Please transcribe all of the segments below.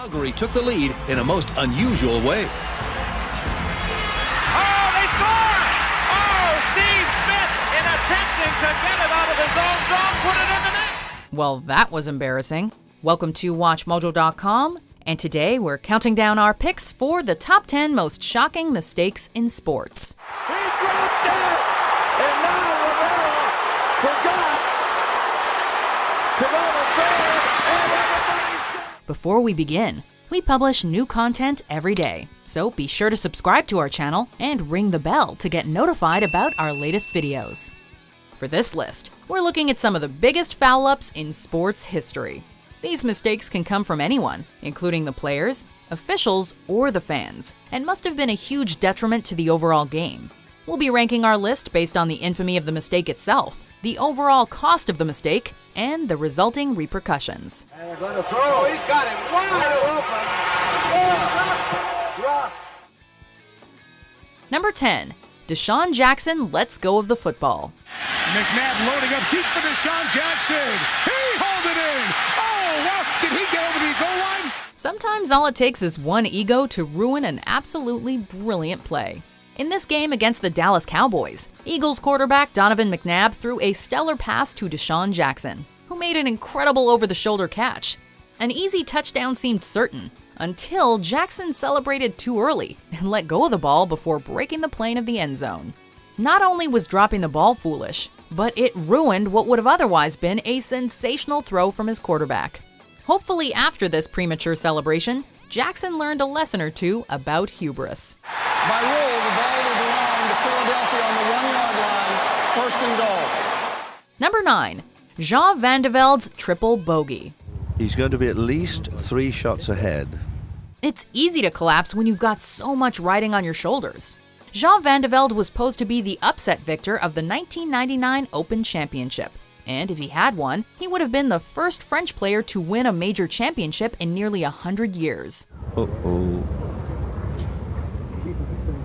Calgary took the lead in a most unusual way. Oh, they score! Oh, Steve Smith, in attempting to get it out of his own zone, put it in the net. Well, that was embarrassing. Welcome to WatchMojo.com, and today we're counting down our picks for the top 10 most shocking mistakes in sports. He dropped it, and now Romero forgot to go to third, and everybody's... Before we begin, we publish new content every day, so be sure to subscribe to our channel and ring the bell to get notified about our latest videos. For this list, we're looking at some of the biggest foul-ups in sports history. These mistakes can come from anyone, including the players, officials, or the fans, and must have been a huge detriment to the overall game. We'll be ranking our list based on the infamy of the mistake itself, the overall cost of the mistake, and the resulting repercussions. And they're going to throw. He's got him wide open. Drop. Number 10. Deshaun Jackson lets go of the football. McNabb loading up deep for Deshaun Jackson. He hauled it in. Oh, wow. Did he get over the goal line? Sometimes all it takes is one ego to ruin an absolutely brilliant play. In this game against the Dallas Cowboys, Eagles quarterback Donovan McNabb threw a stellar pass to Deshaun Jackson, who made an incredible over-the-shoulder catch. An easy touchdown seemed certain, until Jackson celebrated too early and let go of the ball before breaking the plane of the end zone. Not only was dropping the ball foolish, but it ruined what would have otherwise been a sensational throw from his quarterback. Hopefully after this premature celebration, Jackson learned a lesson or two about hubris. By rule, the ball will belong to Philadelphia on the 1-yard line, first and goal. Number 9. Jean Van de Velde's triple bogey. He's going to be at least 3 shots ahead. It's easy to collapse when you've got so much riding on your shoulders. Jean Van de Velde was posed to be the upset victor of the 1999 Open Championship. And if he had won, he would have been the first French player to win a major championship in nearly 100 years.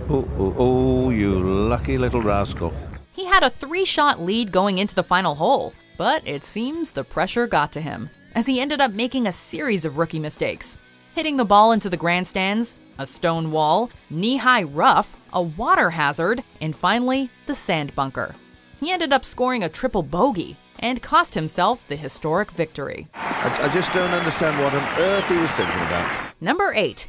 Oh, you lucky little rascal. He had a 3-shot lead going into the final hole, but it seems the pressure got to him, as he ended up making a series of rookie mistakes. Hitting the ball into the grandstands, a stone wall, knee-high rough, a water hazard, and finally, the sand bunker. He ended up scoring a triple bogey and cost himself the historic victory. I just don't understand what on earth he was thinking about. Number 8.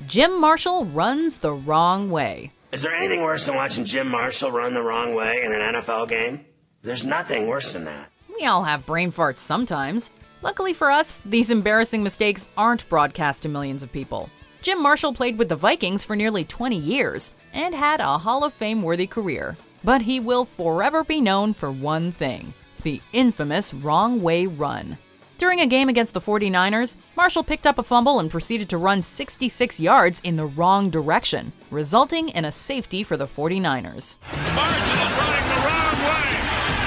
Jim Marshall runs the wrong way. Is there anything worse than watching Jim Marshall run the wrong way in an NFL game? There's nothing worse than that. We all have brain farts sometimes. Luckily for us, these embarrassing mistakes aren't broadcast to millions of people. Jim Marshall played with the Vikings for nearly 20 years and had a Hall of Fame-worthy career. But he will forever be known for one thing: the infamous wrong way run. During a game against the 49ers, Marshall picked up a fumble and proceeded to run 66 yards in the wrong direction, resulting in a safety for the 49ers. Marshall is running the wrong way,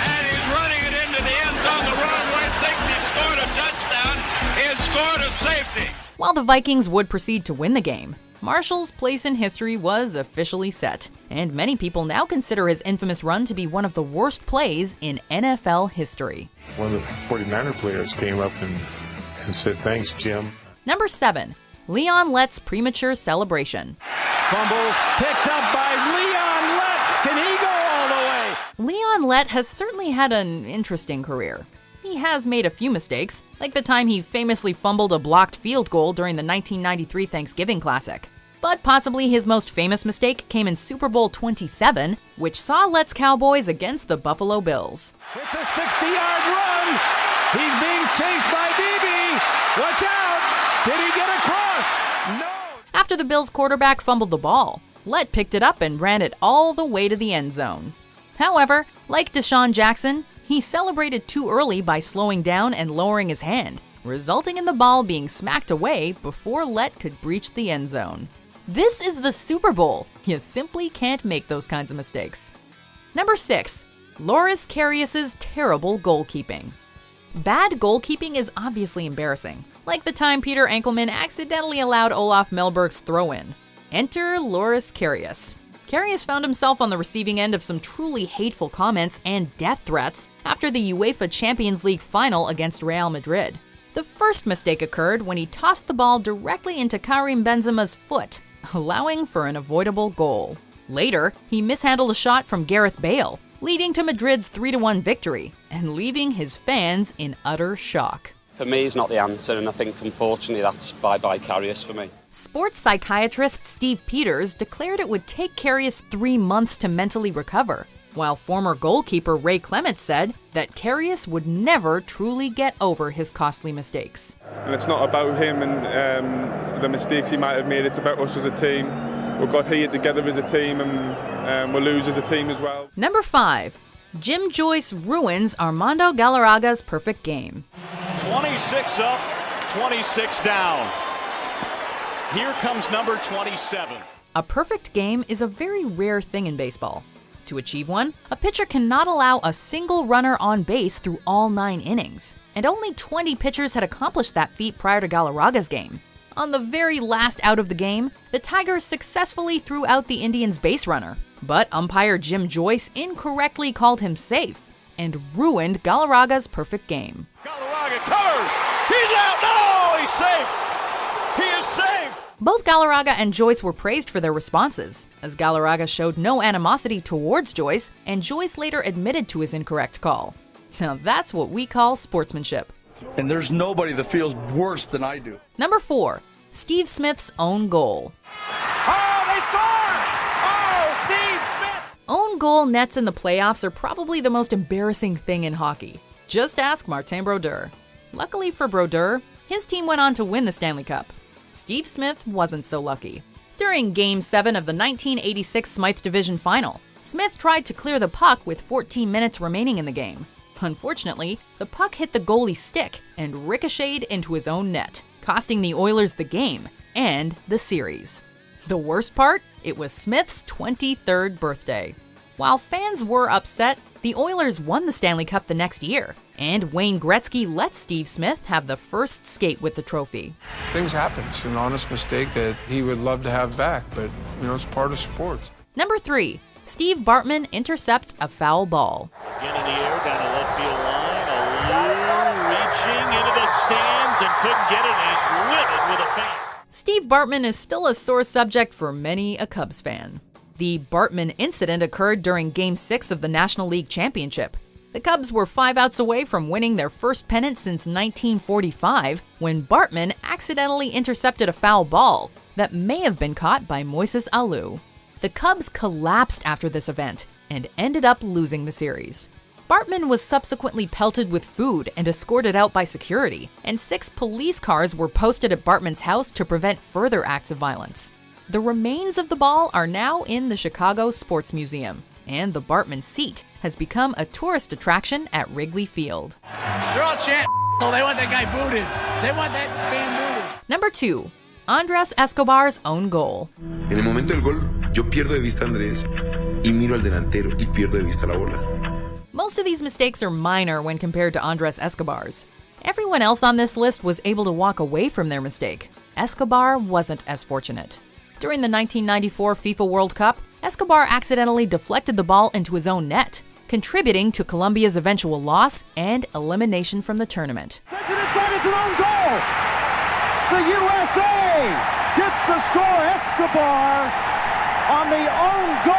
and he's running it into the end zone the wrong way, thinks he scored a touchdown. He has scored a safety. While the Vikings would proceed to win the game, Marshall's place in history was officially set, and many people now consider his infamous run to be one of the worst plays in NFL history. One of the 49er players came up and said, "Thanks, Jim." Number 7. Leon Lett's premature celebration. Fumbles picked up by Leon Lett. Can he go all the way? Leon Lett has certainly had an interesting career. He has made a few mistakes, like the time he famously fumbled a blocked field goal during the 1993 Thanksgiving Classic. But possibly his most famous mistake came in Super Bowl 27, which saw Lett's Cowboys against the Buffalo Bills. It's a 60-yard run. He's being chased by DB. Watch out. Did he get across? No. After the Bills quarterback fumbled the ball, Lett picked it up and ran it all the way to the end zone. However, like Deshaun Jackson, he celebrated too early by slowing down and lowering his hand, resulting in the ball being smacked away before Lett could breach the end zone. This is the Super Bowl. You simply can't make those kinds of mistakes. Number 6. Loris Karius's terrible goalkeeping. Bad goalkeeping is obviously embarrassing, like the time Peter Ankelman accidentally allowed Olaf Melberg's throw-in. Enter Loris Karius. Karius found himself on the receiving end of some truly hateful comments and death threats after the UEFA Champions League final against Real Madrid. The first mistake occurred when he tossed the ball directly into Karim Benzema's foot, allowing for an avoidable goal. Later, he mishandled a shot from Gareth Bale, leading to Madrid's 3-1 victory and leaving his fans in utter shock. For me, he's not the answer, and I think, unfortunately, that's bye-bye Karius for me. Sports psychiatrist Steve Peters declared it would take Karius 3 months to mentally recover, while former goalkeeper Ray Clements said that Karius would never truly get over his costly mistakes. And it's not about him and the mistakes he might have made, it's about us as a team. We've got here together as a team, and we'll lose as a team as well. Number 5. Jim Joyce ruins Armando Galarraga's perfect game. 26 up, 26 down. Here comes number 27. A perfect game is a very rare thing in baseball. To achieve one, a pitcher cannot allow a single runner on base through all 9 innings, and only 20 pitchers had accomplished that feat prior to Galarraga's game. On the very last out of the game, the Tigers successfully threw out the Indians' base runner, but umpire Jim Joyce incorrectly called him safe and ruined Galarraga's perfect game. Galarraga covers! He's out! No! He's safe! He is safe! Both Galarraga and Joyce were praised for their responses, as Galarraga showed no animosity towards Joyce, and Joyce later admitted to his incorrect call. Now that's what we call sportsmanship. And there's nobody that feels worse than I do. Number 4. Steve Smith's own goal. Oh, they scored! Oh, Steve Smith! Own goal nets in the playoffs are probably the most embarrassing thing in hockey. Just ask Martin Brodeur. Luckily for Brodeur, his team went on to win the Stanley Cup. Steve Smith wasn't so lucky. During Game 7 of the 1986 Smythe Division Final, Smith tried to clear the puck with 14 minutes remaining in the game. Unfortunately, the puck hit the goalie's stick and ricocheted into his own net, costing the Oilers the game and the series. The worst part? It was Smith's 23rd birthday. While fans were upset, the Oilers won the Stanley Cup the next year, and Wayne Gretzky let Steve Smith have the first skate with the trophy. Things happen. It's an honest mistake that he would love to have back, but, it's part of sports. Number 3. Steve Bartman intercepts a foul ball. Again in the air, down the left field line. A reaching into the stands and couldn't get it, and he's livid with a fan. Steve Bartman is still a sore subject for many a Cubs fan. The Bartman incident occurred during Game 6 of the National League Championship. The Cubs were 5 outs away from winning their first pennant since 1945 when Bartman accidentally intercepted a foul ball that may have been caught by Moises Alou. The Cubs collapsed after this event and ended up losing the series. Bartman was subsequently pelted with food and escorted out by security, and 6 police cars were posted at Bartman's house to prevent further acts of violence. The remains of the ball are now in the Chicago Sports Museum, and the Bartman seat has become a tourist attraction at Wrigley Field. They're all chanting, they want that guy booted. They want that fan booted. Number 2. Andrés Escobar's own goal. En el momento del gol, yo pierdo de vista a Andrés y miro al delantero y pierdo de vista la bola. Most of these mistakes are minor when compared to Andrés Escobar's. Everyone else on this list was able to walk away from their mistake. Escobar wasn't as fortunate. During the 1994 FIFA World Cup, Escobar accidentally deflected the ball into his own net, contributing to Colombia's eventual loss and elimination from the tournament. It's an own goal. The USA gets to score. Escobar on the own goal,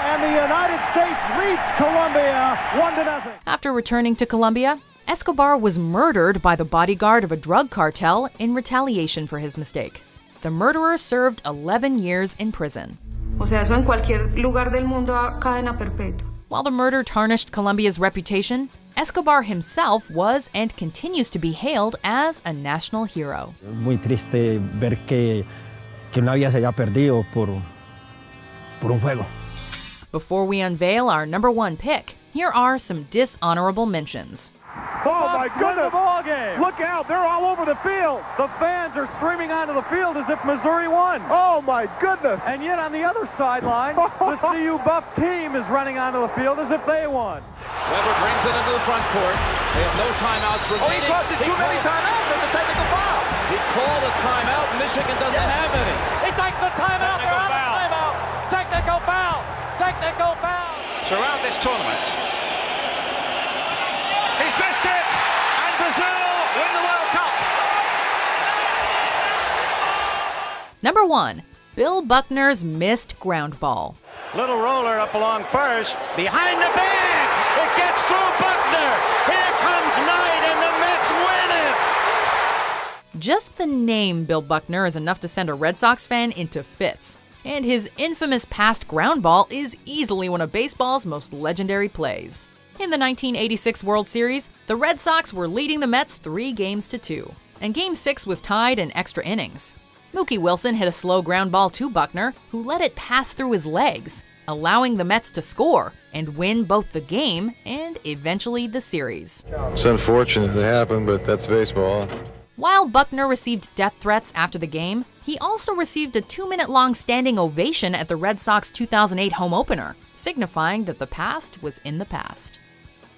and the United States leads Colombia 1-0. After returning to Colombia, Escobar was murdered by the bodyguard of a drug cartel in retaliation for his mistake. The murderer served 11 years in prison. O sea, eso en cualquier lugar del mundo a cadena perpetua. While the murder tarnished Colombia's reputation, Escobar himself was and continues to be hailed as a national hero. Muy triste ver que una vida se haya perdido por un juego. Before we unveil our number 1 pick, here are some dishonorable mentions. Oh my goodness! Look out, they're all over the field. The fans are streaming onto the field as if Missouri won. Oh my goodness! And yet on the other sideline, the CU Buff team is running onto the field as if they won. Weber brings it into the front court. They have no timeouts remaining. Oh, he causes too many timeouts. That's a technical foul. He called a timeout. Michigan doesn't have any. He takes a timeout. They're out of timeout. Technical foul. Technical foul. Throughout this tournament, he's missed it, and Brazil win the World Cup. Number 1. Bill Buckner's missed ground ball. Little roller up along first, behind the bag. It gets through Buckner. Here comes Knight, and the Mets win it. Just the name Bill Buckner is enough to send a Red Sox fan into fits. And his infamous passed ground ball is easily one of baseball's most legendary plays. In the 1986 World Series, the Red Sox were leading the Mets 3-2, and Game 6 was tied in extra innings. Mookie Wilson hit a slow ground ball to Buckner, who let it pass through his legs, allowing the Mets to score and win both the game and eventually the series. It's unfortunate it happened, but that's baseball. While Buckner received death threats after the game, he also received a 2-minute-long standing ovation at the Red Sox 2008 home opener, signifying that the past was in the past.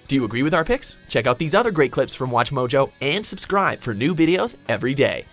Do you agree with our picks? Check out these other great clips from WatchMojo and subscribe for new videos every day.